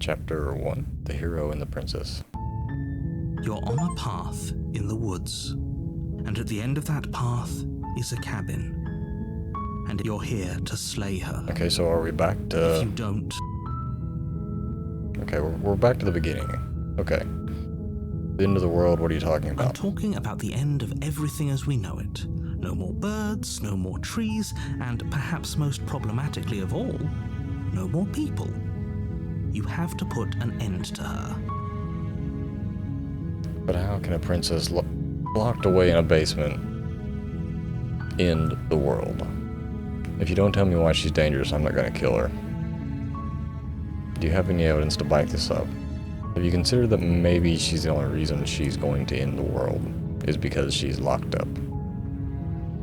Chapter 1. The Hero and the Princess. You're on a path in the woods, and at the end of that path is a cabin. And you're here to slay her. Okay, so are we back to... If you don't... Okay, we're back to the beginning. Okay. The end of the world, what are you talking about? I'm talking about the end of everything as we know it. No more birds, no more trees, and perhaps most problematically of all, no more people. You have to put an end to her. But how can a princess locked away in a basement end the world? If you don't tell me why she's dangerous, I'm not going to kill her. Do you have any evidence to back this up? Have you considered that maybe she's the only reason she's going to end the world is because she's locked up?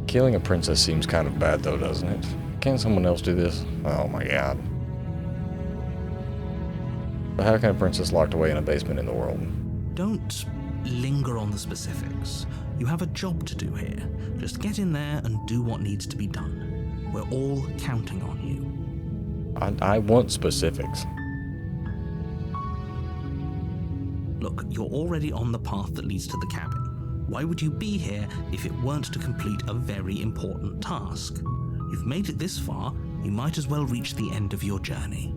Killing a princess seems kind of bad though, doesn't it? Can't someone else do this? Oh my god. But how can a princess locked away in a basement in the world? Don't linger on the specifics. You have a job to do here. Just get in there and do what needs to be done. We're all counting on you. I want specifics. Look, you're already on the path that leads to the cabin. Why would you be here if it weren't to complete a very important task? You've made it this far, you might as well reach the end of your journey.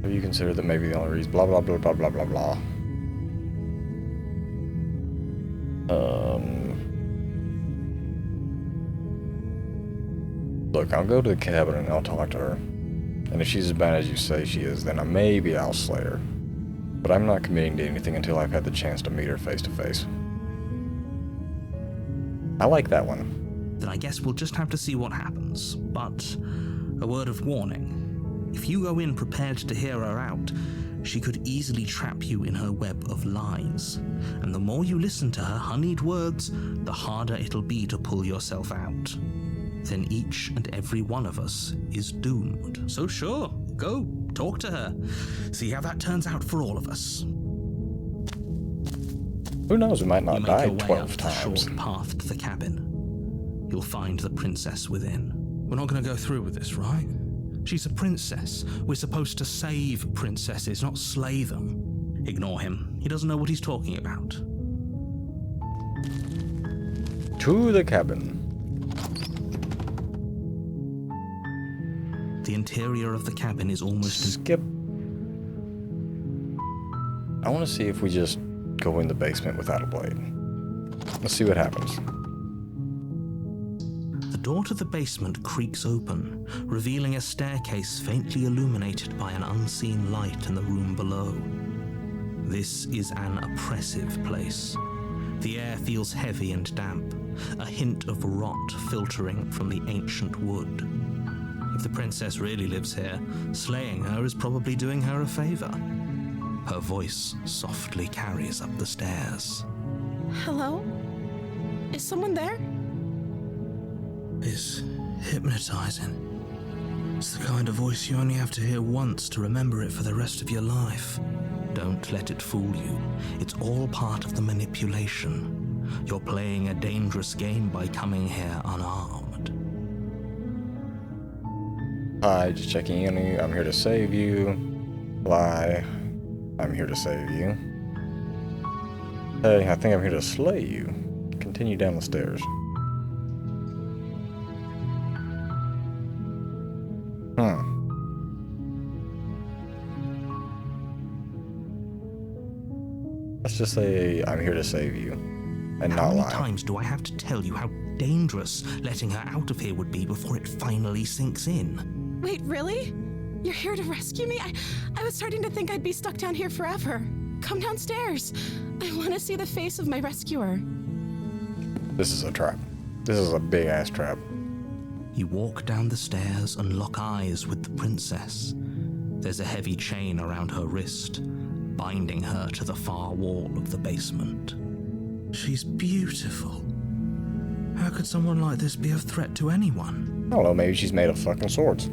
Have you considered that maybe the only reason blah blah blah blah blah blah blah? Look, I'll go to the cabin and I'll talk to her. And if she's as bad as you say she is, then maybe I'll slay her. But I'm not committing to anything until I've had the chance to meet her face to face. I like that one. Then I guess we'll just have to see what happens. But a word of warning. If you go in prepared to hear her out, she could easily trap you in her web of lies. And the more you listen to her honeyed words, the harder it'll be to pull yourself out. Then each and every one of us is doomed. So sure, go, talk to her. See how that turns out for all of us. Who knows, we might not die 12 times. You make your way up the short path to the cabin. You'll find the princess within. We're not going to go through with this, right? She's a princess. We're supposed to save princesses, not slay them. Ignore him. He doesn't know what he's talking about. To the cabin. The interior of the cabin is almost... Skip. I want to see if we just go in the basement without a blade. Let's see what happens. The door to the basement creaks open, revealing a staircase faintly illuminated by an unseen light in the room below. This is an oppressive place. The air feels heavy and damp, a hint of rot filtering from the ancient wood. If the princess really lives here, slaying her is probably doing her a favor. Her voice softly carries up the stairs. Hello? Is someone there? It's hypnotizing. It's the kind of voice you only have to hear once to remember it for the rest of your life. Don't let it fool you. It's all part of the manipulation. You're playing a dangerous game by coming here unarmed. Hi, just checking in on you. I'm here to save you. Lie. I'm here to save you. Hey, I think I'm here to slay you. Continue down the stairs. Let's just say I'm here to save you. And not lie. How many times do I have to tell you how dangerous letting her out of here would be before it finally sinks in? Wait, really? You're here to rescue me? I was starting to think I'd be stuck down here forever. Come downstairs. I want to see the face of my rescuer. This is a trap. This is a big-ass trap. You walk down the stairs and lock eyes with the princess. There's a heavy chain around her wrist, binding her to the far wall of the basement. She's beautiful. How could someone like this be a threat to anyone? I don't know, maybe she's made of fucking swords.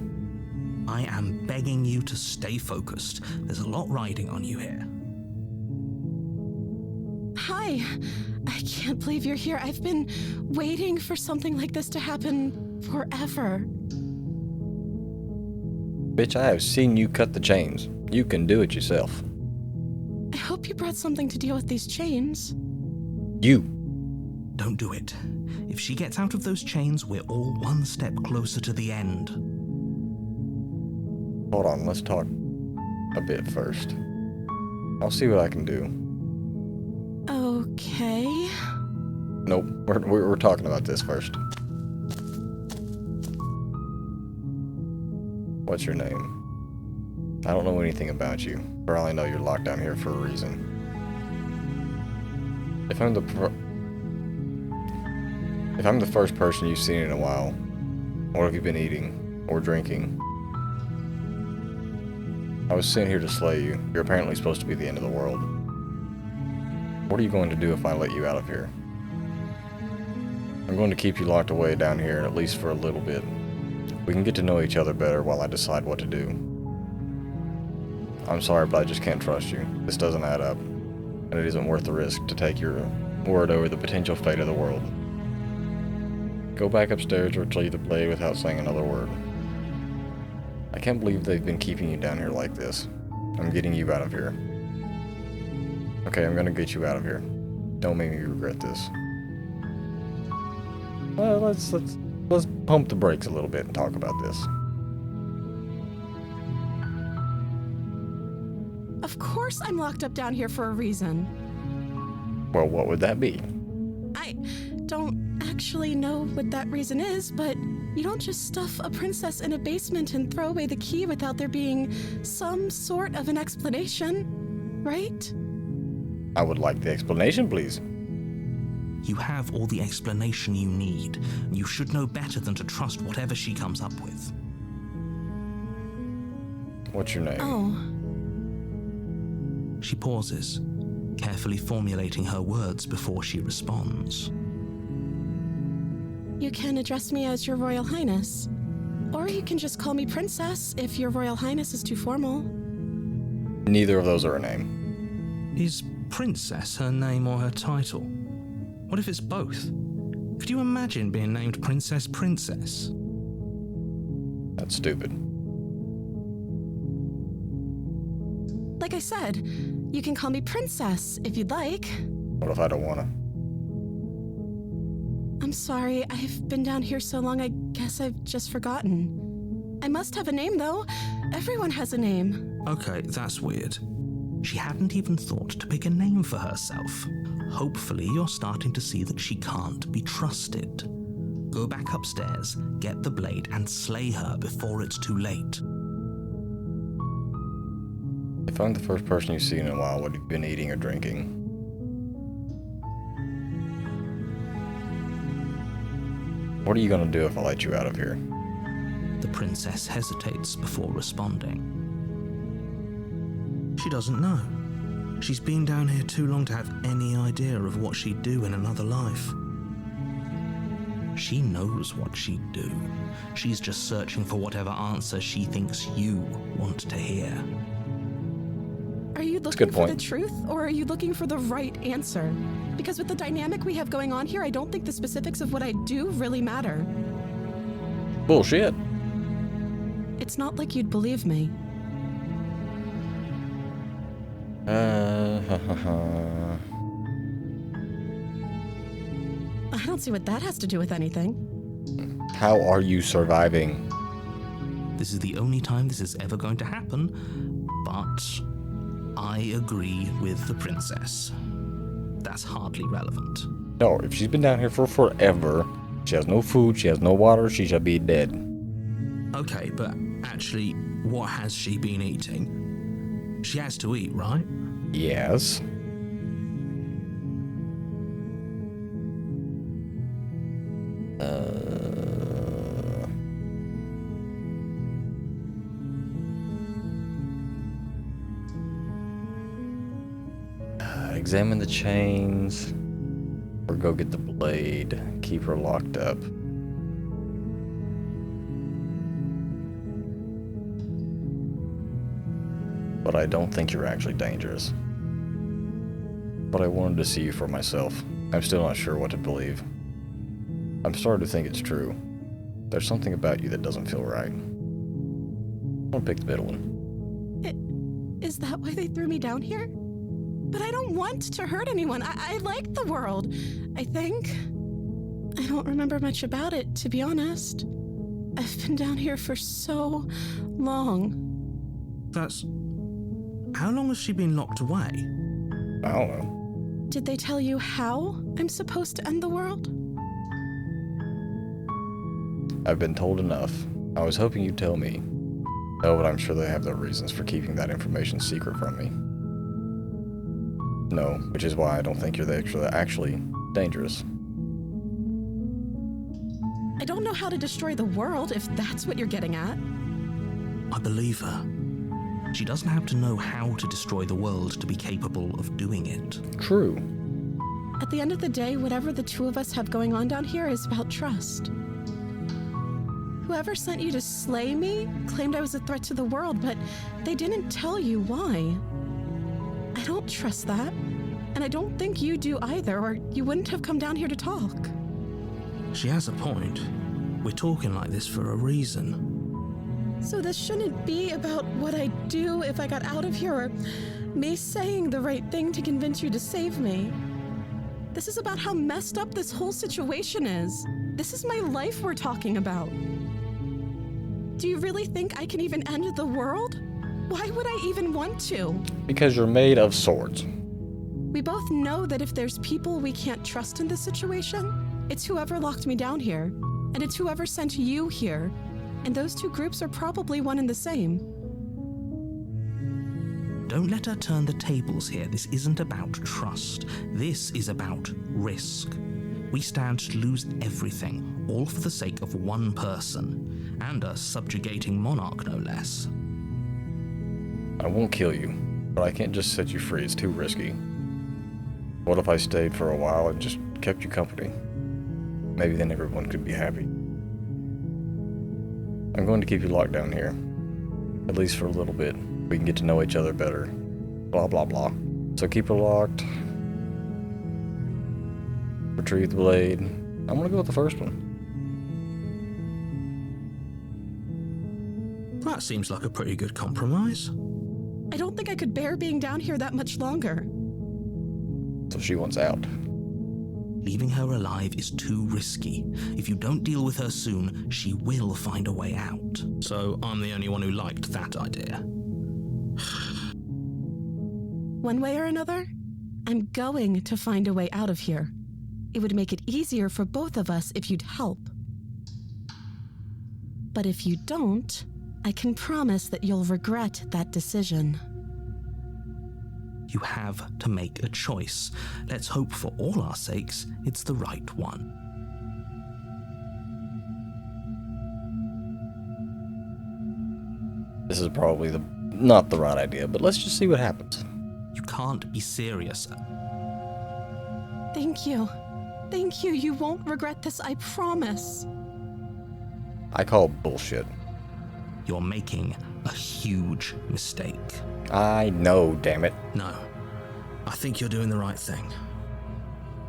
I am begging you to stay focused. There's a lot riding on you here. Hi. I can't believe you're here. I've been waiting for something like this to happen forever. Bitch, I have seen you cut the chains. You can do it yourself. I hope you brought something to deal with these chains. You. Don't do it. If she gets out of those chains, we're all one step closer to the end. Hold on, let's talk a bit first. I'll see what I can do. Okay. Nope, we're talking about this first. What's your name? I don't know anything about you. For all I know, you're locked down here for a reason. If I'm the first person you've seen in a while, what have you been eating or drinking? I was sent here to slay you. You're apparently supposed to be the end of the world. What are you going to do if I let you out of here? I'm going to keep you locked away down here, at least for a little bit. We can get to know each other better while I decide what to do. I'm sorry, but I just can't trust you. This doesn't add up, and it isn't worth the risk to take your word over the potential fate of the world. Go back upstairs or leave the blade without saying another word. I can't believe they've been keeping you down here like this. I'm getting you out of here. Okay, I'm gonna get you out of here. Don't make me regret this. Well, let's pump the brakes a little bit and talk about this. Of course I'm locked up down here for a reason. Well, what would that be? I don't actually know what that reason is, but you don't just stuff a princess in a basement and throw away the key without there being some sort of an explanation, right? I would like the explanation, please. You have all the explanation you need. You should know better than to trust whatever she comes up with. What's your name? Oh. She pauses, carefully formulating her words before she responds. You can address me as Your Royal Highness. Or you can just call me Princess if Your Royal Highness is too formal. Neither of those are a name. Is Princess her name or her title? What if it's both? Could you imagine being named Princess Princess? That's stupid. Like I said, you can call me Princess if you'd like. What if I don't wanna? I'm sorry, I've been down here so long I guess I've just forgotten. I must have a name though. Everyone has a name. Okay, that's weird. She hadn't even thought to pick a name for herself. Hopefully you're starting to see that she can't be trusted. Go back upstairs, get the blade, and slay her before it's too late. If I'm the first person you've seen in a while, what have you been eating or drinking? What are you gonna do if I let you out of here? The princess hesitates before responding. She doesn't know. She's been down here too long to have any idea of what she'd do in another life. She knows what she'd do. She's just searching for whatever answer she thinks you want to hear. Are you looking for the truth, or are you looking for the right answer? Because with the dynamic we have going on here, I don't think the specifics of what I do really matter. Bullshit. It's not like you'd believe me. I don't see what that has to do with anything. How are you surviving? This is the only time this is ever going to happen, but I agree with the princess. That's hardly relevant. No, if she's been down here for forever, she has no food, she has no water, she shall be dead. Okay, but actually, what has she been eating? She has to eat, right? Yes. Examine the chains, or go get the blade, keep her locked up. But I don't think you're actually dangerous. But I wanted to see you for myself. I'm still not sure what to believe. I'm starting to think it's true. There's something about you that doesn't feel right. I'll pick the middle one. Is that why they threw me down here? But I don't want to hurt anyone. I like the world, I think. I don't remember much about it, to be honest. I've been down here for so long. How long has she been locked away? I don't know. Did they tell you how I'm supposed to end the world? I've been told enough. I was hoping you'd tell me. Oh, but I'm sure they have their reasons for keeping that information secret from me. No, which is why I don't think you're actually dangerous. I don't know how to destroy the world, if that's what you're getting at. I believe her. She doesn't have to know how to destroy the world to be capable of doing it. True. At the end of the day, whatever the two of us have going on down here is about trust. Whoever sent you to slay me claimed I was a threat to the world, but they didn't tell you why. I don't trust that, and I don't think you do either, or you wouldn't have come down here to talk. She has a point. We're talking like this for a reason. So this shouldn't be about what I'd do if I got out of here, or me saying the right thing to convince you to save me. This is about how messed up this whole situation is. This is my life we're talking about. Do you really think I can even end the world? Why would I even want to? Because you're made of swords. We both know that if there's people we can't trust in this situation, it's whoever locked me down here, and it's whoever sent you here, and those two groups are probably one and the same. Don't let her turn the tables here. This isn't about trust. This is about risk. We stand to lose everything, all for the sake of one person, and a subjugating monarch, no less. I won't kill you, but I can't just set you free. It's too risky. What if I stayed for a while and just kept you company? Maybe then everyone could be happy. I'm going to keep you locked down here. At least for a little bit. We can get to know each other better. Blah, blah, blah. So keep her locked. Retrieve the blade. I'm gonna go with the first one. That seems like a pretty good compromise. I don't think I could bear being down here that much longer. So she wants out. Leaving her alive is too risky. If you don't deal with her soon, she will find a way out. So I'm the only one who liked that idea. One way or another, I'm going to find a way out of here. It would make it easier for both of us if you'd help. But if you don't, I can promise that you'll regret that decision. You have to make a choice. Let's hope for all our sakes it's the right one. This is probably not the right idea, but let's just see what happens. You can't be serious. Thank you. Thank you. You won't regret this, I promise. I call bullshit. You're making a huge mistake. I know, damn it. No, I think you're doing the right thing.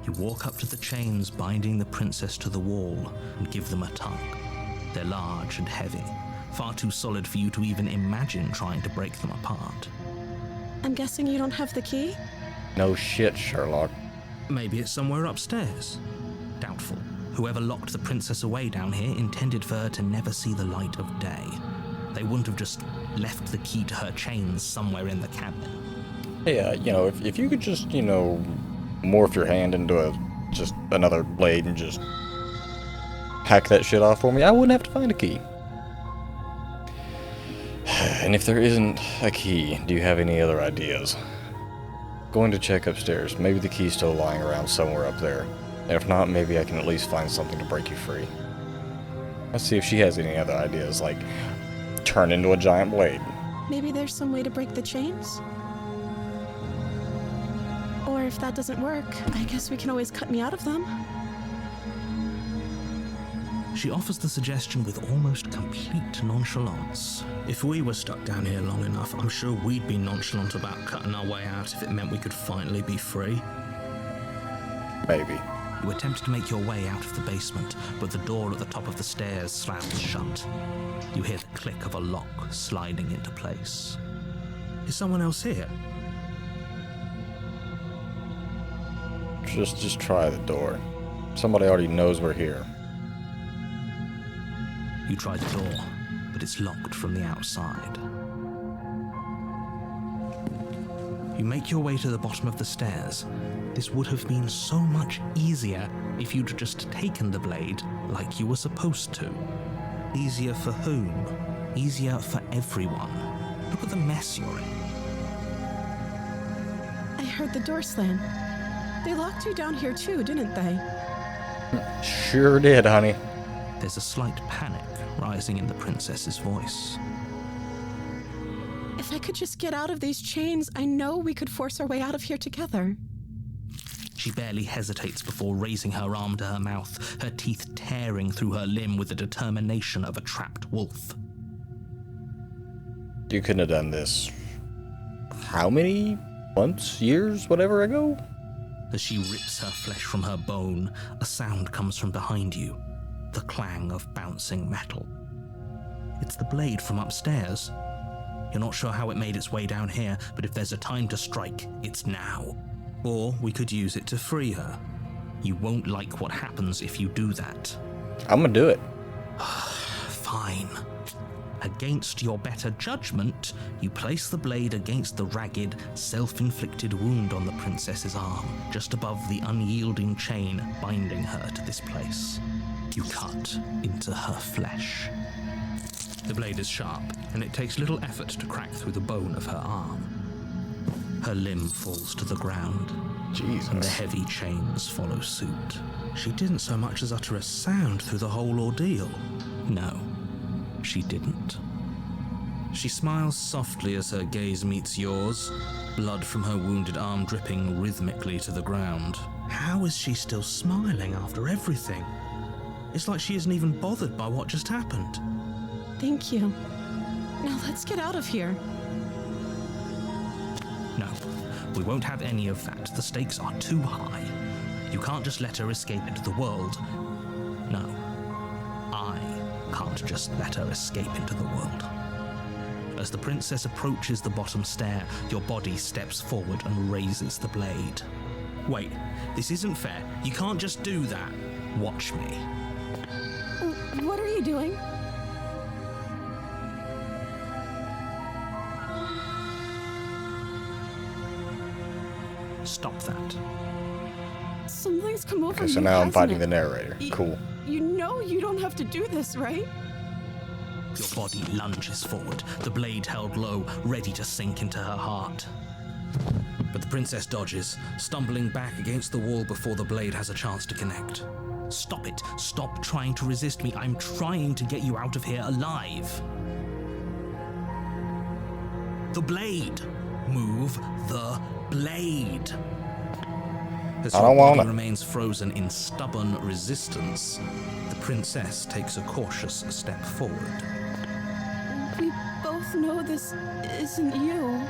You walk up to the chains binding the princess to the wall and give them a tug. They're large and heavy, far too solid for you to even imagine trying to break them apart. I'm guessing you don't have the key? No shit, Sherlock. Maybe it's somewhere upstairs. Doubtful. Whoever locked the princess away down here intended for her to never see the light of day. They wouldn't have just left the key to her chains somewhere in the cabinet. Hey, if you could just, morph your hand into just another blade and just hack that shit off for me, I wouldn't have to find a key. And if there isn't a key, do you have any other ideas? Going to check upstairs. Maybe the key's still lying around somewhere up there. And if not, maybe I can at least find something to break you free. Let's see if she has any other ideas, like turn into a giant blade. Maybe there's some way to break the chains? Or if that doesn't work, I guess we can always cut me out of them. She offers the suggestion with almost complete nonchalance. If we were stuck down here long enough, I'm sure we'd be nonchalant about cutting our way out if it meant we could finally be free. Maybe. You attempt to make your way out of the basement, but the door at the top of the stairs slams shut. You hear the click of a lock sliding into place. Is someone else here? Just try the door. Somebody already knows we're here. You try the door, but it's locked from the outside. You make your way to the bottom of the stairs. This would have been so much easier if you'd just taken the blade like you were supposed to. Easier for whom? Easier for everyone. Look at the mess you're in. I heard the door slam. They locked you down here too, didn't they? Sure did, honey. There's a slight panic rising in the princess's voice. If I could just get out of these chains, I know we could force our way out of here together. She barely hesitates before raising her arm to her mouth, her teeth tearing through her limb with the determination of a trapped wolf. You couldn't have done this how many months, years, whatever ago? As she rips her flesh from her bone, a sound comes from behind you, the clang of bouncing metal. It's the blade from upstairs. You're not sure how it made its way down here, but if there's a time to strike, it's now. Or we could use it to free her. You won't like what happens if you do that. I'm gonna do it. Fine. Against your better judgment, you place the blade against the ragged, self-inflicted wound on the princess's arm, just above the unyielding chain binding her to this place. You cut into her flesh. The blade is sharp, and it takes little effort to crack through the bone of her arm. Her limb falls to the ground, Jesus. and the heavy chains follow suit. She didn't so much as utter a sound through the whole ordeal. No, she didn't. She smiles softly as her gaze meets yours, blood from her wounded arm dripping rhythmically to the ground. How is she still smiling after everything? It's like she isn't even bothered by what just happened. Thank you. Now let's get out of here. No, we won't have any of that. The stakes are too high. You can't just let her escape into the world. No, I can't just let her escape into the world. As the princess approaches the bottom stair, your body steps forward and raises the blade. Wait, this isn't fair. You can't just do that. Watch me. What are you doing? Stop that. Something's come over Okay, so you, now I'm hasn't fighting it? the narrator. Cool. You know you don't have to do this, right? Your body lunges forward, the blade held low, ready to sink into her heart. But the princess dodges, stumbling back against the wall before the blade has a chance to connect. Stop it. Stop trying to resist me. I'm trying to get you out of here alive. The blade. Move the blade. As I your don't want body it. remains frozen in stubborn resistance, the princess takes a cautious step forward. We both know this isn't you.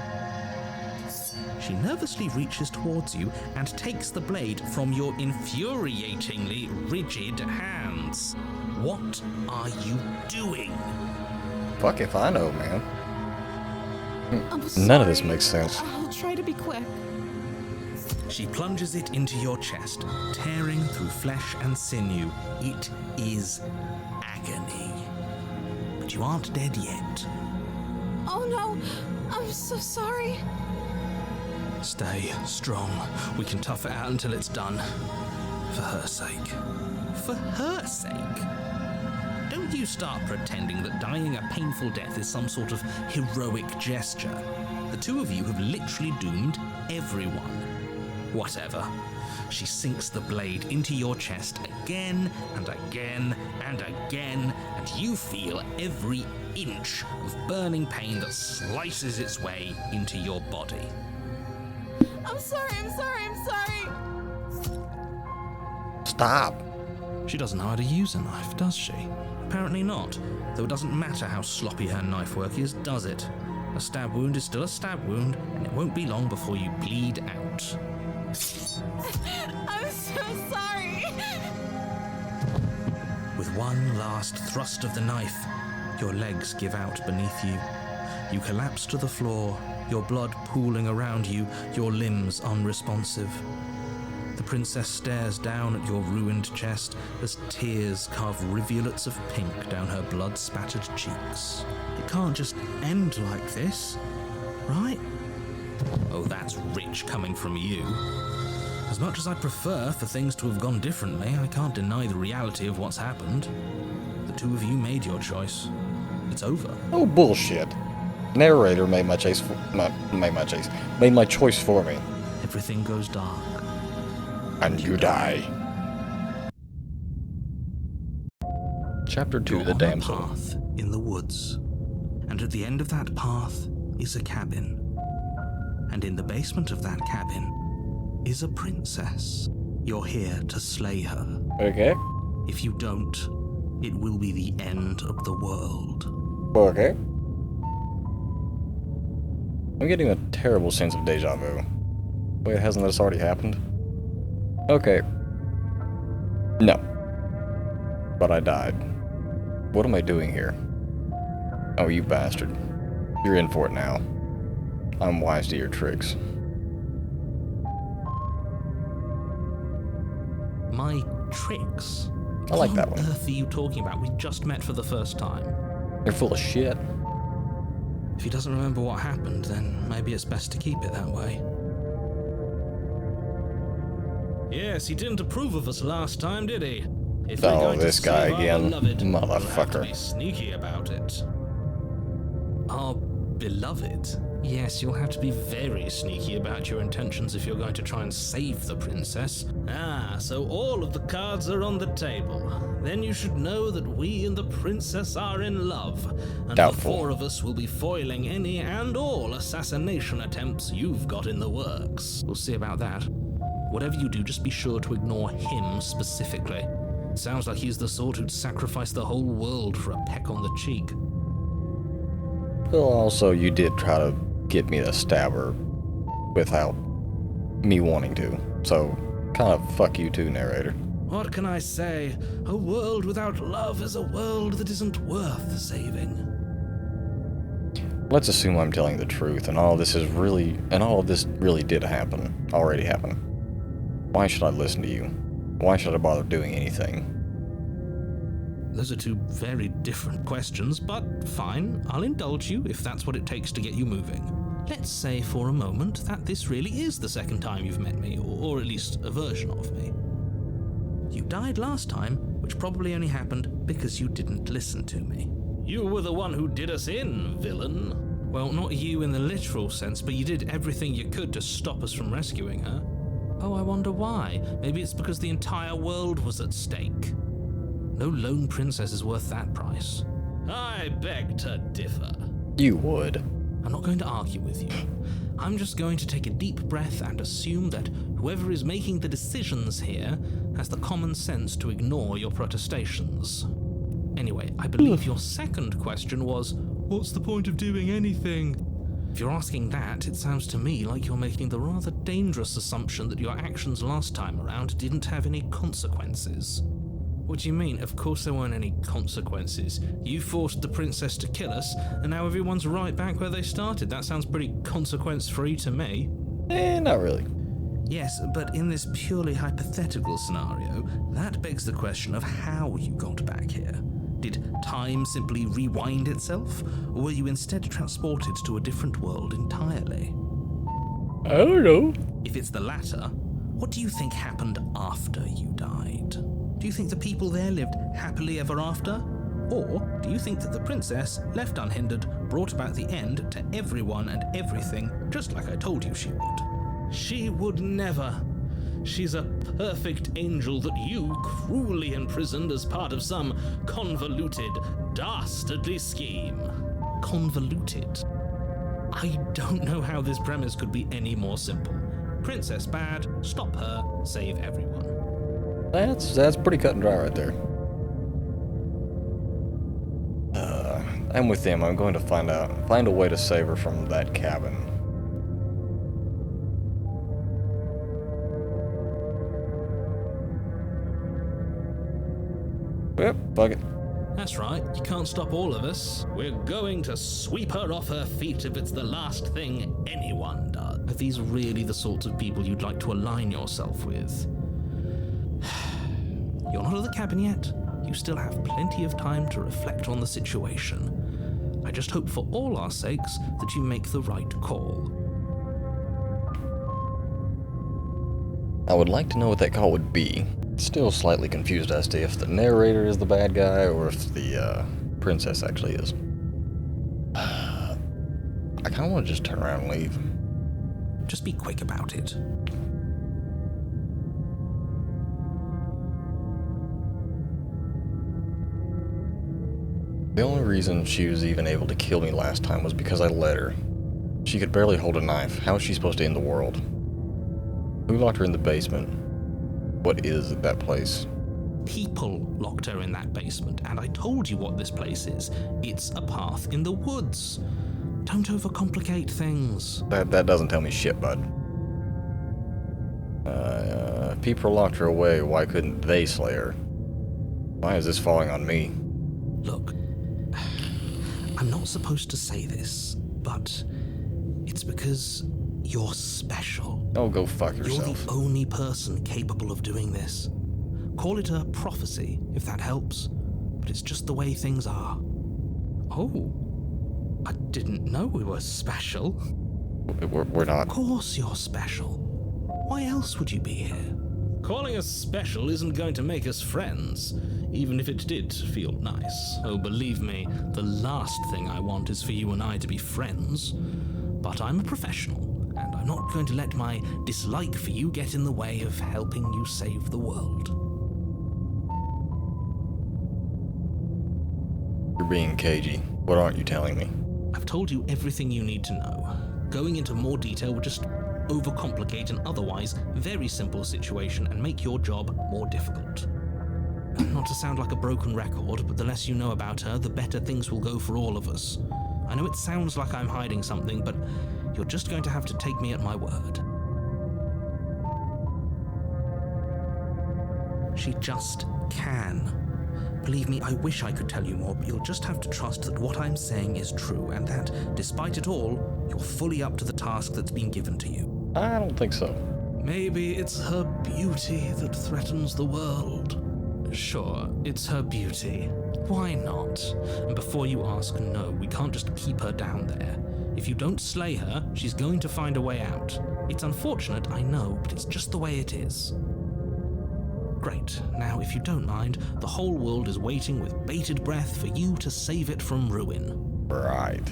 She nervously reaches towards you and takes the blade from your infuriatingly rigid hands. What are you doing? Fuck if I know, man. I'm sorry. None of this makes sense. I'll try to be quick. She plunges it into your chest, tearing through flesh and sinew. It is agony. But you aren't dead yet. Oh no, I'm so sorry. Stay strong. We can tough it out until it's done. For her sake. For her sake? Don't you start pretending that dying a painful death is some sort of heroic gesture. The two of you have literally doomed everyone. Whatever. She sinks the blade into your chest again and again and again, and you feel every inch of burning pain that slices its way into your body. I'm sorry. Stop. She doesn't know how to use a knife, does she? Apparently not, though it doesn't matter how sloppy her knife work is, does it? A stab wound is still a stab wound, and it won't be long before you bleed out. I'm so sorry. one last thrust of the knife, your legs give out beneath you. You collapse to the floor, your blood pooling around you, your limbs unresponsive. The princess stares down at your ruined chest as tears carve rivulets of pink down her blood-spattered cheeks. It can't just end like this, right? Oh, that's rich coming from you. As much as I'd prefer for things to have gone differently, I can't deny the reality of what's happened. The two of you made your choice. It's over. Oh, bullshit. Narrator made my choice for me. Everything goes dark. And you die. Chapter 2, You're The on Damsel. a path in the woods, and at the end of that path is a cabin. And in the basement of that cabin is a princess. You're here to slay her. Okay. If you don't, it will be the end of the world. Okay. I'm getting a terrible sense of deja vu. Wait, hasn't this already happened? Okay. No. But I died. What am I doing here? Oh, you bastard. You're in for it now. I'm wise to your tricks. My tricks? I like that What one. on earth are you talking about? We just met for the first time. You're full of shit. If he doesn't remember what happened, then maybe it's best to keep it that way. Yes, he didn't approve of us last time, did he? If we're Oh, going this to guy save our again. beloved, we'll have to Motherfucker. be sneaky about it. Our beloved? Yes, you'll have to be very sneaky about your intentions if you're going to try and save the princess. Ah, so all of the cards are on the table. Then you should know that we and the princess are in love, and Doubtful. the four of us will be foiling any and all assassination attempts you've got in the works. We'll see about that. Whatever you do, just be sure to ignore him specifically. Sounds like he's the sort who'd sacrifice the whole world for a peck on the cheek. Well, also, you did try to get me to stab her without me wanting to. So, kind of fuck you too, narrator. What can I say? A world without love is a world that isn't worth saving. Let's assume I'm telling the truth, and all of this really did happen. Already happened. Why should I listen to you? Why should I bother doing anything? Those are two very different questions, but fine, I'll indulge you if that's what it takes to get you moving. Let's say for a moment that this really is the second time you've met me, or at least a version of me. You died last time, which probably only happened because you didn't listen to me. You were the one who did us in, villain. Well, not you in the literal sense, but you did everything you could to stop us from rescuing her. Oh, I wonder why. Maybe it's because the entire world was at stake. No lone princess is worth that price. I beg to differ. You would. I'm not going to argue with you. I'm just going to take a deep breath and assume that whoever is making the decisions here has the common sense to ignore your protestations. Anyway, I believe your second question was, what's the point of doing anything? If you're asking that, it sounds to me like you're making the rather dangerous assumption that your actions last time around didn't have any consequences. What do you mean? Of course there weren't any consequences. You forced the princess to kill us, and now everyone's right back where they started. That sounds pretty consequence-free to me. Not really. Yes, but in this purely hypothetical scenario, that begs the question of how you got back here. Did time simply rewind itself, or were you instead transported to a different world entirely? I don't know. If it's the latter, what do you think happened after you died? Do you think the people there lived happily ever after? Or do you think that the princess, left unhindered, brought about the end to everyone and everything, just like I told you she would? She would never. She's a perfect angel that you cruelly imprisoned as part of some convoluted, dastardly scheme. Convoluted? I don't know how this premise could be any more simple. Princess bad, stop her, save everyone. That's pretty cut and dry right there. I'm with them. I'm going to find a way to save her from that cabin. Yep, fuck it. That's right, you can't stop all of us. We're going to sweep her off her feet if it's the last thing anyone does. Are these really the sorts of people you'd like to align yourself with? You're not at the cabin yet. You still have plenty of time to reflect on the situation. I just hope for all our sakes that you make the right call. I would like to know what that call would be. Still slightly confused as to if the narrator is the bad guy or if the princess actually is. I kind of want to just turn around and leave. Just be quick about it. The only reason she was even able to kill me last time was because I let her. She could barely hold a knife. How is she supposed to end the world? Who locked her in the basement? What is that place? People locked her in that basement, and I told you what this place is. It's a path in the woods. Don't overcomplicate things. That doesn't tell me shit, bud. If people locked her away, why couldn't they slay her? Why is this falling on me? Look, I'm not supposed to say this, but it's because you're special. Oh, go fuck yourself. You're the only person capable of doing this. Call it a prophecy, if that helps, but it's just the way things are. Oh, I didn't know we were special. We're not. Of course you're special. Why else would you be here? Calling us special isn't going to make us friends, even if it did feel nice. Oh, believe me, the last thing I want is for you and I to be friends. But I'm a professional, and I'm not going to let my dislike for you get in the way of helping you save the world. You're being cagey. What aren't you telling me? I've told you everything you need to know. Going into more detail would just overcomplicate an otherwise very simple situation and make your job more difficult. Not to sound like a broken record, but the less you know about her, the better things will go for all of us. I know it sounds like I'm hiding something, but you're just going to have to take me at my word. She just can. Believe me, I wish I could tell you more, but you'll just have to trust that what I'm saying is true, and that, despite it all, you're fully up to the task that's been given to you. I don't think so. Maybe it's her beauty that threatens the world. Sure, it's her beauty. Why not? And before you ask, no, we can't just keep her down there. If you don't slay her, she's going to find a way out. It's unfortunate, I know, but it's just the way it is. Great. Now, if you don't mind, the whole world is waiting with bated breath for you to save it from ruin. Right.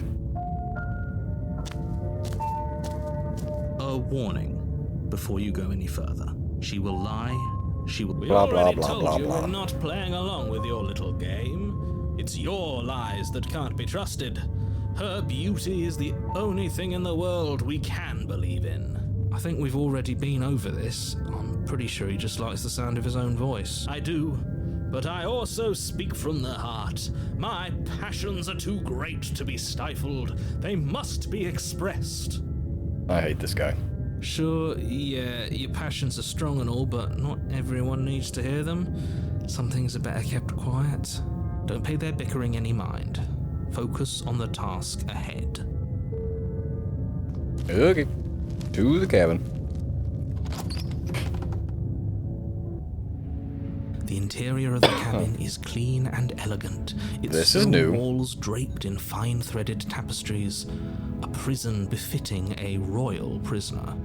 A warning before you go any further. She will lie. She will... We Blah, blah, already blah, told blah, you blah. we're not playing along with your little game. It's your lies that can't be trusted. Her beauty is the only thing in the world we can believe in. I think we've already been over this. I'm pretty sure he just likes the sound of his own voice. I do, but I also speak from the heart. My passions are too great to be stifled. They must be expressed. I hate this guy. Sure, yeah, your passions are strong and all, but not everyone needs to hear them. Some things are better kept quiet. Don't pay their bickering any mind. Focus on the task ahead. Okay. To the cabin. The interior of the cabin is clean and elegant. This is new. Walls draped in fine-threaded tapestries. A prison befitting a royal prisoner.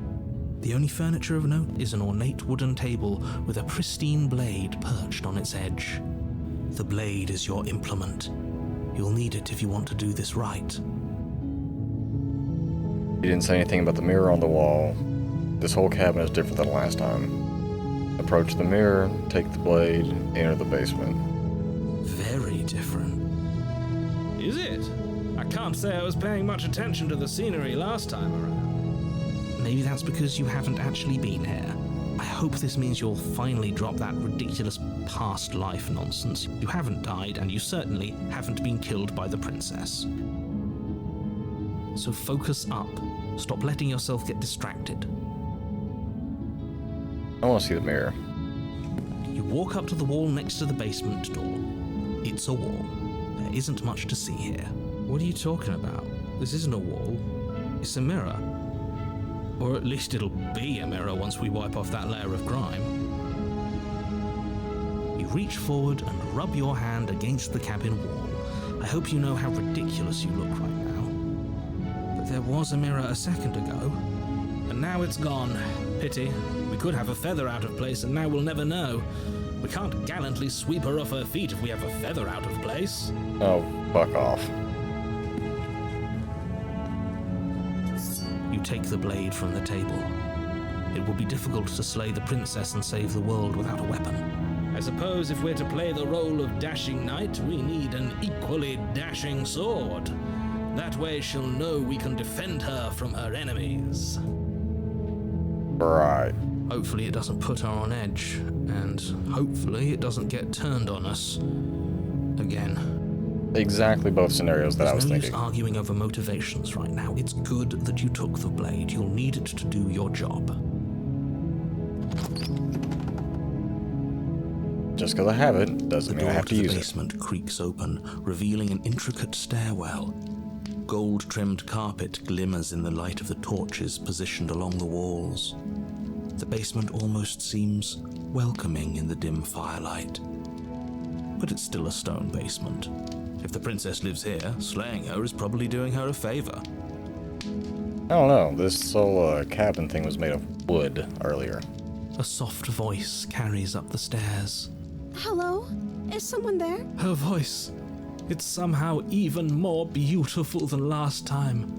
The only furniture of note is an ornate wooden table with a pristine blade perched on its edge. The blade is your implement. You'll need it if you want to do this right. He didn't say anything about the mirror on the wall. This whole cabin is different than last time. Approach the mirror, take the blade, enter the basement. Very different. Is it? I can't say I was paying much attention to the scenery last time around. Maybe that's because you haven't actually been here. I hope this means you'll finally drop that ridiculous past life nonsense. You haven't died, and you certainly haven't been killed by the princess. So focus up. Stop letting yourself get distracted. I want to see the mirror. You walk up to the wall next to the basement door. It's a wall. There isn't much to see here. What are you talking about? This isn't a wall. It's a mirror. Or at least it'll be a mirror once we wipe off that layer of grime. You reach forward and rub your hand against the cabin wall. I hope you know how ridiculous you look right now. But there was a mirror a second ago. And now it's gone. Pity. We could have a feather out of place and now we'll never know. We can't gallantly sweep her off her feet if we have a feather out of place. Oh, fuck off. You take the blade from the table. It will be difficult to slay the princess and save the world without a weapon. I suppose if we're to play the role of dashing knight, we need an equally dashing sword. That way she'll know we can defend her from her enemies. Right. Hopefully it doesn't put her on edge, and hopefully it doesn't get turned on us again. Exactly both scenarios that I was There's no thinking. use arguing over motivations right now. It's good that you took the blade. You'll need it to do your job. Just because I have it doesn't mean I have to use The door to the it. basement creaks open, revealing an intricate stairwell. Gold-trimmed carpet glimmers in the light of the torches positioned along the walls. The basement almost seems welcoming in the dim firelight. But it's still a stone basement. If the princess lives here, slaying her is probably doing her a favor. I don't know. This whole cabin thing was made of wood earlier. A soft voice carries up the stairs. Hello? Is someone there? Her voice. It's somehow even more beautiful than last time.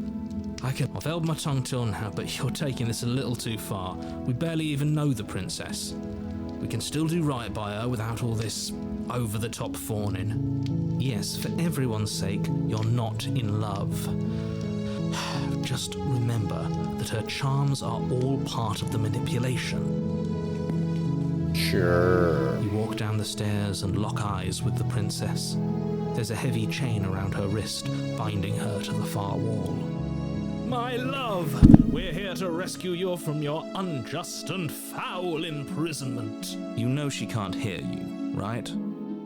I've held my tongue till now, but you're taking this a little too far. We barely even know the princess. We can still do right by her without all this over-the-top fawning. Yes, for everyone's sake, you're not in love. Just remember that her charms are all part of the manipulation. Sure. You walk down the stairs and lock eyes with the princess. There's a heavy chain around her wrist, binding her to the far wall. My love, we're here to rescue you from your unjust and foul imprisonment. You know she can't hear you, right?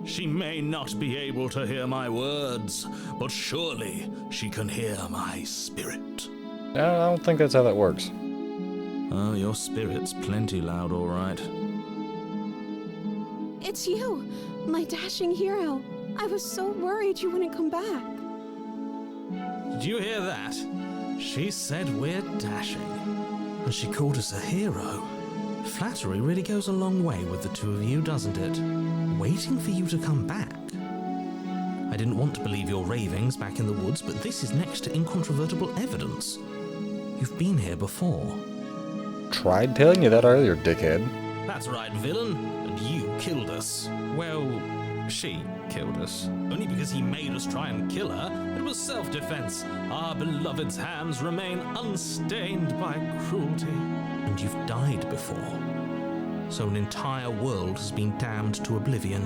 She may not be able to hear my words, but surely she can hear my spirit. I don't think that's how that works. Oh, your spirit's plenty loud, all right. It's you, my dashing hero. I was so worried you wouldn't come back. Did you hear that? She said we're dashing. And she called us a hero. Flattery really goes a long way with the two of you, doesn't it? Waiting for you to come back. I didn't want to believe your ravings back in the woods, but this is next to incontrovertible evidence. You've been here before. Tried telling you that earlier, dickhead. That's right, villain. And you killed us. Well, she killed us. Only because he made us try and kill her. It was self-defense. Our beloved's hands remain unstained by cruelty. And you've died before. So an entire world has been damned to oblivion.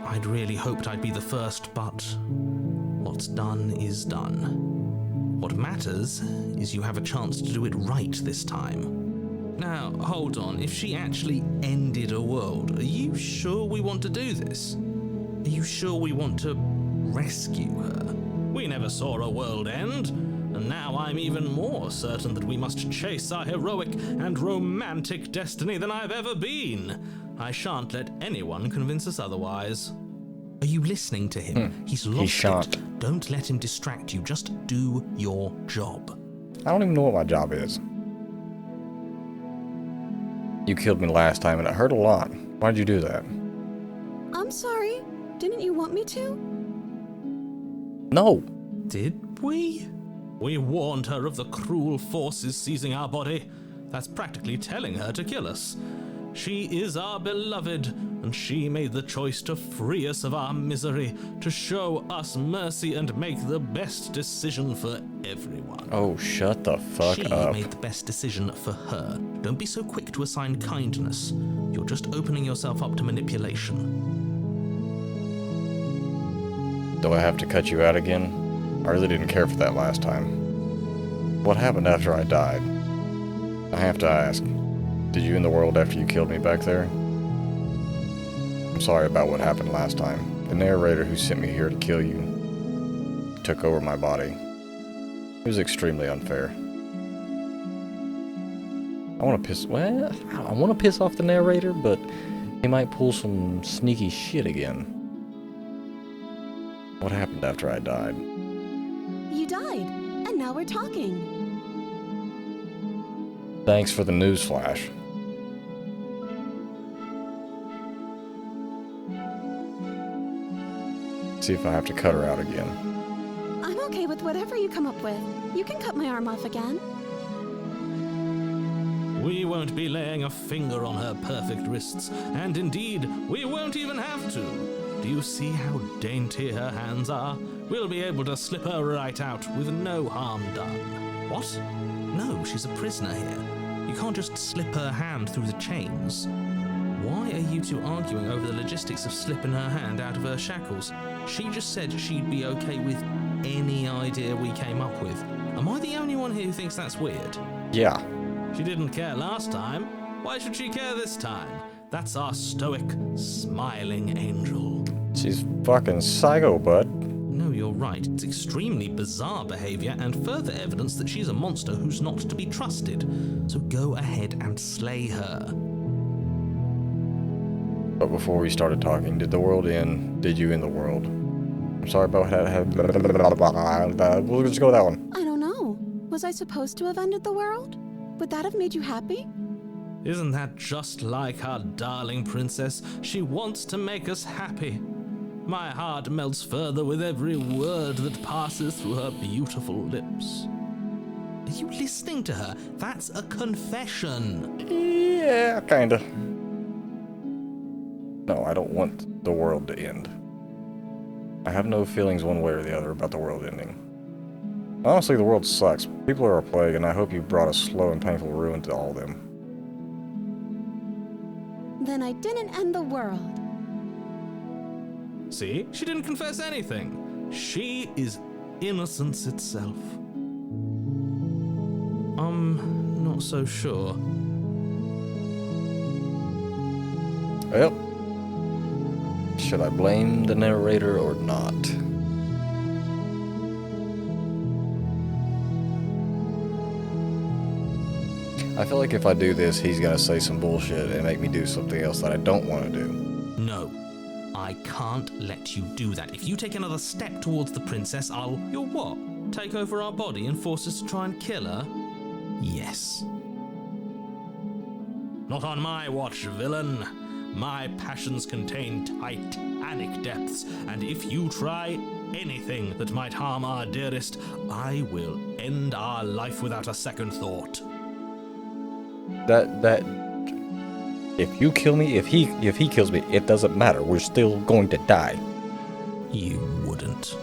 I'd really hoped I'd be the first, but what's done is done. What matters is you have a chance to do it right this time. Now, hold on. If she actually ended a world, are you sure we want to do this? Are you sure we want to rescue her? We never saw a world end, and now I'm even more certain that we must chase our heroic and romantic destiny than I've ever been. I shan't let anyone convince us otherwise. Are you listening to him? He's lost He shan't. it. Don't let him distract you. Just do your job. I don't even know what my job is. You killed me last time and it hurt a lot. Why'd you do that? I'm sorry. Didn't you want me to? No. Did we? We warned her of the cruel forces seizing our body. That's practically telling her to kill us. She is our beloved, and she made the choice to free us of our misery, to show us mercy and make the best decision for everyone. Oh, shut the fuck She up. made the best decision for her. Don't be so quick to assign kindness. You're just opening yourself up to manipulation. Do I have to cut you out again? I really didn't care for that last time. What happened after I died? I have to ask. Did you end the world after you killed me back there? I'm sorry about what happened last time. The narrator who sent me here to kill you took over my body. It was extremely unfair. I want to piss off the narrator, but he might pull some sneaky shit again. What happened after I died? You died, and now we're talking. Thanks for the news flash. See if I have to cut her out again. I'm okay with whatever you come up with. You can cut my arm off again. We won't be laying a finger on her perfect wrists, and indeed, we won't even have to. Do you see how dainty her hands are? We'll be able to slip her right out with no harm done. What? No, she's a prisoner here. You can't just slip her hand through the chains. Why are you two arguing over the logistics of slipping her hand out of her shackles? She just said she'd be okay with any idea we came up with. Am I the only one here who thinks that's weird? Yeah. She didn't care last time. Why should she care this time? That's our stoic, smiling angel. She's fucking psycho, bud. No, you're right. It's extremely bizarre behavior and further evidence that she's a monster who's not to be trusted. So go ahead and slay her. But before we started talking, did the world end? Did you end the world? I'm sorry about that. We'll just go with that one. I don't know. Was I supposed to have ended the world? Would that have made you happy? Isn't that just like our darling princess? She wants to make us happy. My heart melts further with every word that passes through her beautiful lips. Are you listening to her? That's a confession. Yeah, kinda. No, I don't want the world to end. I have no feelings one way or the other about the world ending. Honestly, the world sucks. People are a plague, and I hope you brought a slow and painful ruin to all of them. Then I didn't end the world. See? She didn't confess anything. She is innocence itself. I'm not so sure. Well, should I blame the narrator or not? I feel like if I do this, he's gonna say some bullshit and make me do something else that I don't want to do. No, I can't let you do that. If you take another step towards the princess, You'll what? Take over our body and force us to try and kill her? Yes. Not on my watch, villain. My passions contain titanic depths, and if you try anything that might harm our dearest, I will end our life without a second thought. If you kill me, if he kills me, it doesn't matter. We're still going to die. You wouldn't.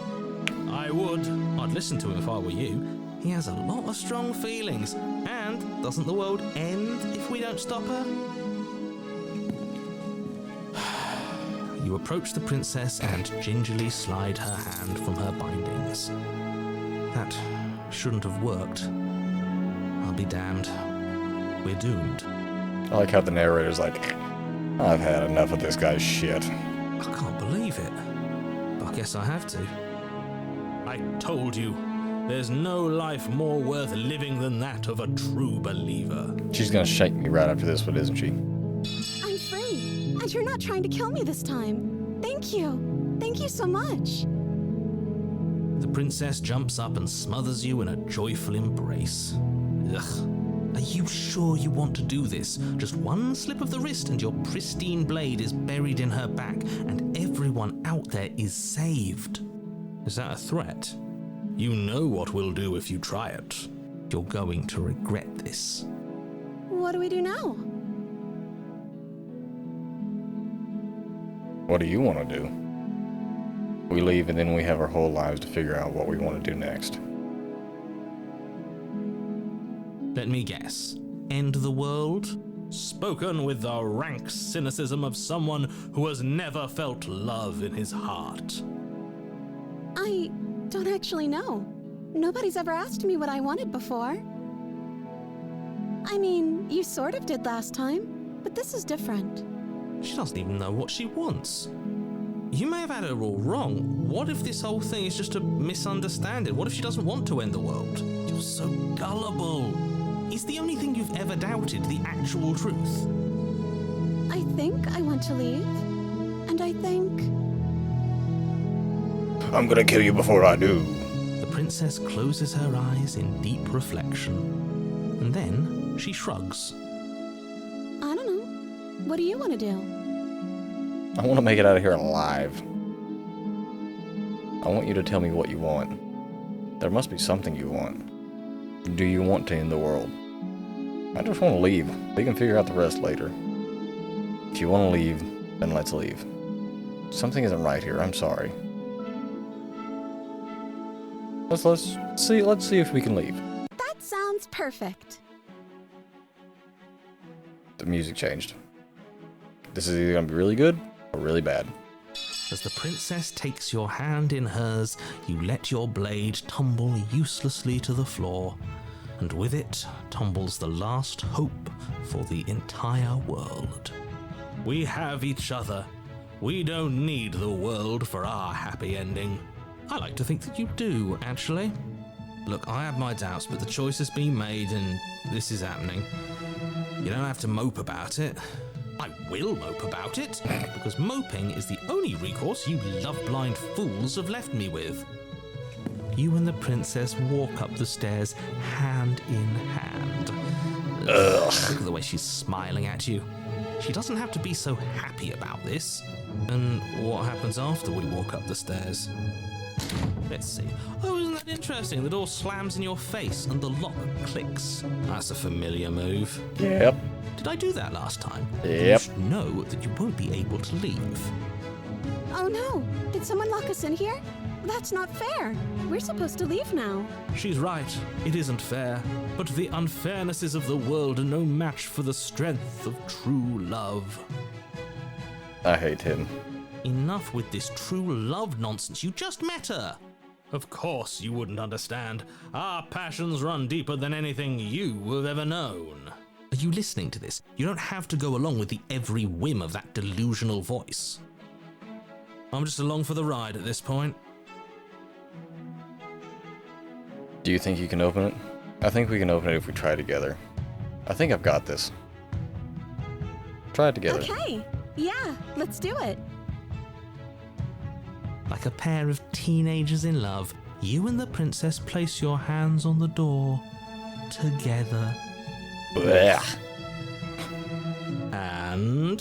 I would. I'd listen to him if I were you. He has a lot of strong feelings. And doesn't the world end if we don't stop her? You approach the princess and gingerly slide her hand from her bindings. That shouldn't have worked. I'll be damned. We're doomed. I like how the narrator's like, I've had enough of this guy's shit. I can't believe it. But I guess I have to. I told you, there's no life more worth living than that of a true believer. She's gonna shake me right after this one, isn't she? I'm free, and you're not trying to kill me this time. Thank you. Thank you so much. The princess jumps up and smothers you in a joyful embrace. Ugh. Are you sure you want to do this? Just one slip of the wrist and your pristine blade is buried in her back, and everyone out there is saved. Is that a threat? You know what we'll do if you try it. You're going to regret this. What do we do now? What do you want to do? We leave and then we have our whole lives to figure out what we want to do next. Let me guess. End the world? Spoken with the rank cynicism of someone who has never felt love in his heart. I don't actually know. Nobody's ever asked me what I wanted before. I mean, you sort of did last time, but this is different. She doesn't even know what she wants. You may have had her all wrong. What if this whole thing is just a misunderstanding? What if she doesn't want to end the world? You're so gullible. Is the only thing you've ever doubted the actual truth? I think I want to leave. And I think... I'm gonna kill you before I do. The princess closes her eyes in deep reflection. And then she shrugs. I don't know. What do you want to do? I want to make it out of here alive. I want you to tell me what you want. There must be something you want. Do you want to end the world? I just want to leave. We can figure out the rest later. If you want to leave, then let's leave. Something isn't right here. I'm sorry. Let's see if we can leave. That sounds perfect. The music changed. This is either gonna be really good or really bad. As the princess takes your hand in hers, you let your blade tumble uselessly to the floor, and with it tumbles the last hope for the entire world. We have each other. We don't need the world for our happy ending. I like to think that you do, actually. Look, I have my doubts, but the choice has been made and this is happening. You don't have to mope about it. I will mope about it, because moping is the only recourse you love-blind fools have left me with. You and the princess walk up the stairs hand in hand. Ugh. Look at the way she's smiling at you. She doesn't have to be so happy about this. And what happens after we walk up the stairs? Let's see. Oh, isn't that interesting? The door slams in your face and the lock clicks. That's a familiar move. Yep. Did I do that last time? Yep. You should know that you won't be able to leave. Oh no! Did someone lock us in here? That's not fair. We're supposed to leave now. She's right. It isn't fair. But the unfairnesses of the world are no match for the strength of true love. I hate him. Enough with this true love nonsense. You just met her. Of course you wouldn't understand. Our passions run deeper than anything you have ever known. Are you listening to this? You don't have to go along with the every whim of that delusional voice. I'm just along for the ride at this point. Do you think you can open it? I think we can open it if we try together. I think I've got this. Try it together. Okay. Yeah, let's do it. Like a pair of teenagers in love, you and the princess place your hands on the door together. Blech. And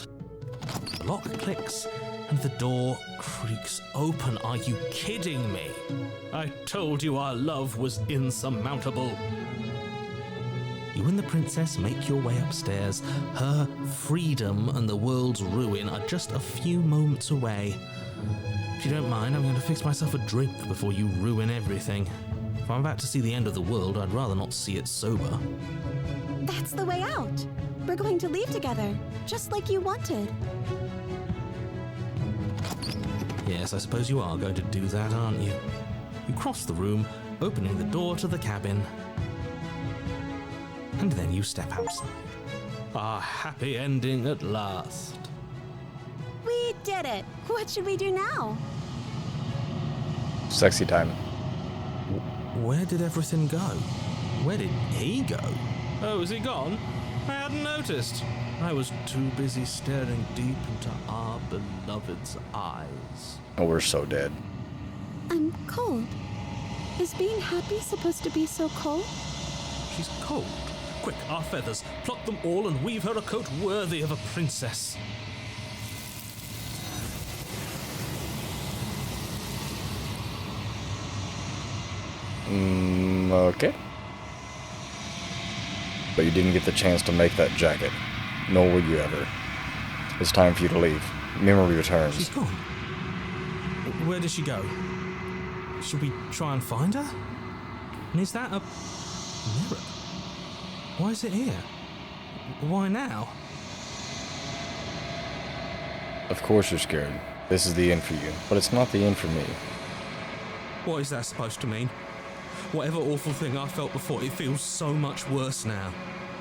the lock clicks and the door creaks open. Are you kidding me? I told you our love was insurmountable. You and the princess make your way upstairs. Her freedom and the world's ruin are just a few moments away. If you don't mind, I'm going to fix myself a drink before you ruin everything. If I'm about to see the end of the world, I'd rather not see it sober. That's the way out. We're going to leave together, just like you wanted. Yes, I suppose you are going to do that, aren't you? You cross the room, opening the door to the cabin. And then you step outside. Our happy ending at last. We did it. What should we do now? Sexy time. Where did everything go? Where did he go? Oh, is he gone? I hadn't noticed. I was too busy staring deep into our beloved's eyes. Oh, we're so dead. I'm cold. Is being happy supposed to be so cold? She's cold. Quick, our feathers. Pluck them all and weave her a coat worthy of a princess. Okay. But you didn't get the chance to make that jacket. Nor will you ever. It's time for you to leave. Memory returns. She's gone. Where did she go? Should we try and find her? And is that a mirror? Why is it here? Why now? Of course you're scared. This is the end for you. But it's not the end for me. What is that supposed to mean? Whatever awful thing I felt before, it feels so much worse now.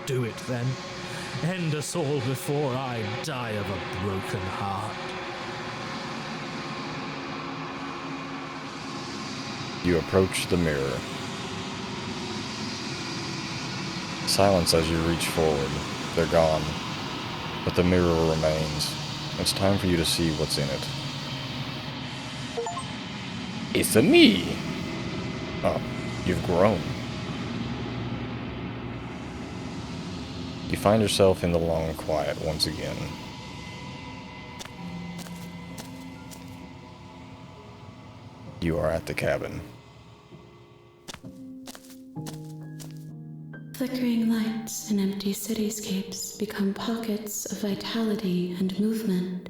Do it then. End us all before I die of a broken heart. You approach the mirror. Silence as you reach forward. They're gone, but the mirror remains. It's time for you to see what's in it. It's a me! Oh, you've grown. You find yourself in the long quiet once again. You are at the cabin. Flickering lights and empty cityscapes become pockets of vitality and movement.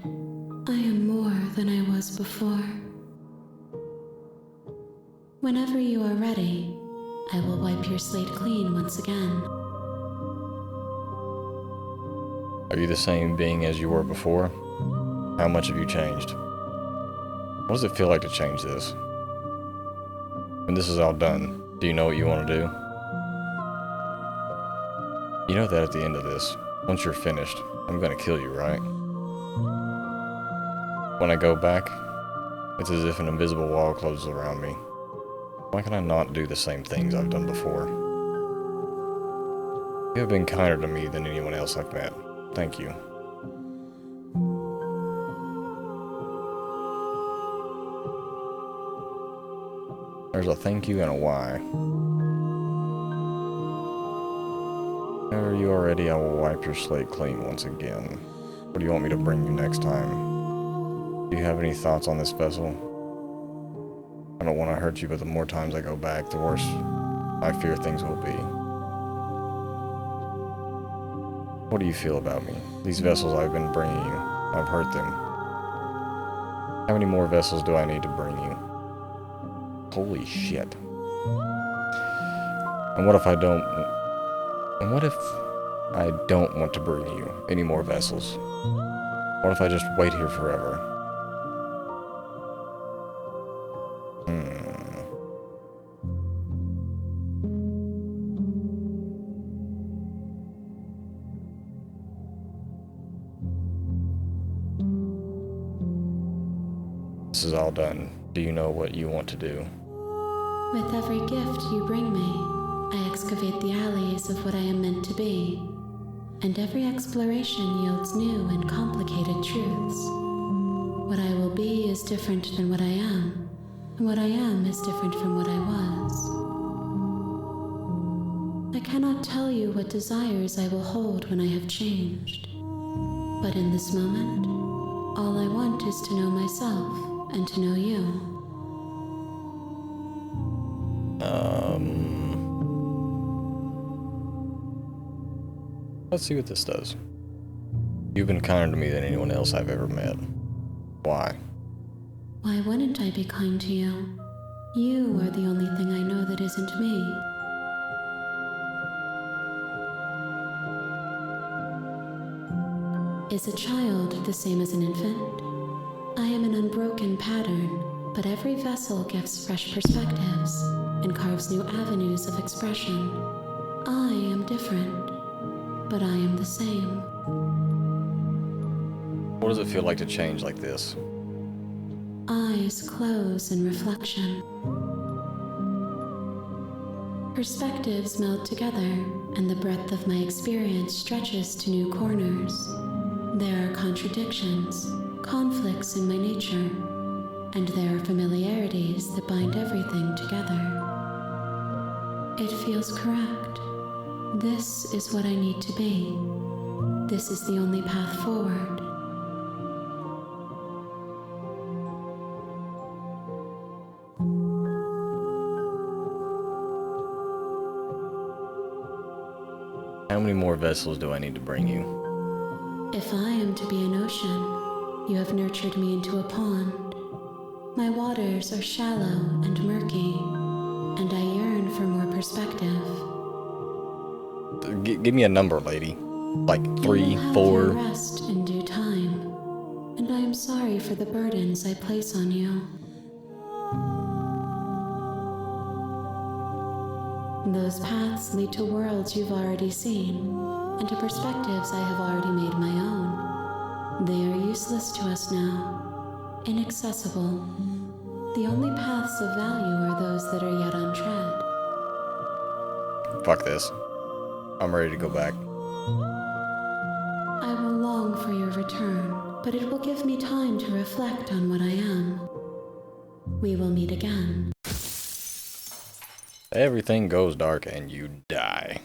I am more than I was before. Whenever you are ready, I will wipe your slate clean once again. Are you the same being as you were before? How much have you changed? What does it feel like to change this? When this is all done, do you know what you want to do? You know that at the end of this, once you're finished, I'm gonna kill you, right? When I go back, it's as if an invisible wall closes around me. Why can I not do the same things I've done before? You have been kinder to me than anyone else I've met. Thank you. There's a thank you and a why. Whenever you are ready, I will wipe your slate clean once again. What do you want me to bring you next time? Do you have any thoughts on this vessel? I don't want to hurt you, but the more times I go back, the worse I fear things will be. What do you feel about me? These vessels I've been bringing you, I've hurt them. How many more vessels do I need to bring you? Holy shit. And what if I don't want to bring you any more vessels? What if I just wait here forever? This is all done. Do you know what you want to do? With every gift you bring me, I excavate the alleys of what I am meant to be, and every exploration yields new and complicated truths. What I will be is different than what I am, and what I am is different from what I was. I cannot tell you what desires I will hold when I have changed, but in this moment, all I want is to know myself and to know you. Let's see what this does. You've been kinder to me than anyone else I've ever met. Why? Why wouldn't I be kind to you? You are the only thing I know that isn't me. Is a child the same as an infant? I am an unbroken pattern, but every vessel gives fresh perspectives and carves new avenues of expression. I am different, but I am the same. What does it feel like to change like this? Eyes close in reflection. Perspectives meld together, and the breadth of my experience stretches to new corners. There are contradictions, conflicts in my nature, and there are familiarities that bind everything together. It feels correct. This is what I need to be. This is the only path forward. How many more vessels do I need to bring you? If I am to be an ocean, you have nurtured me into a pond. My waters are shallow and murky, and I yearn for more perspective. Give me a number, lady. Like 3, You will have 4. your rest in due time, and I am sorry for the burdens I place on you. Those paths lead to worlds you've already seen. and to perspectives I have already made my own. They are useless to us now, inaccessible. The only paths of value are those that are yet untread. Fuck this. I'm ready to go back. I will long for your return, but it will give me time to reflect on what I am. We will meet again. Everything goes dark and you die.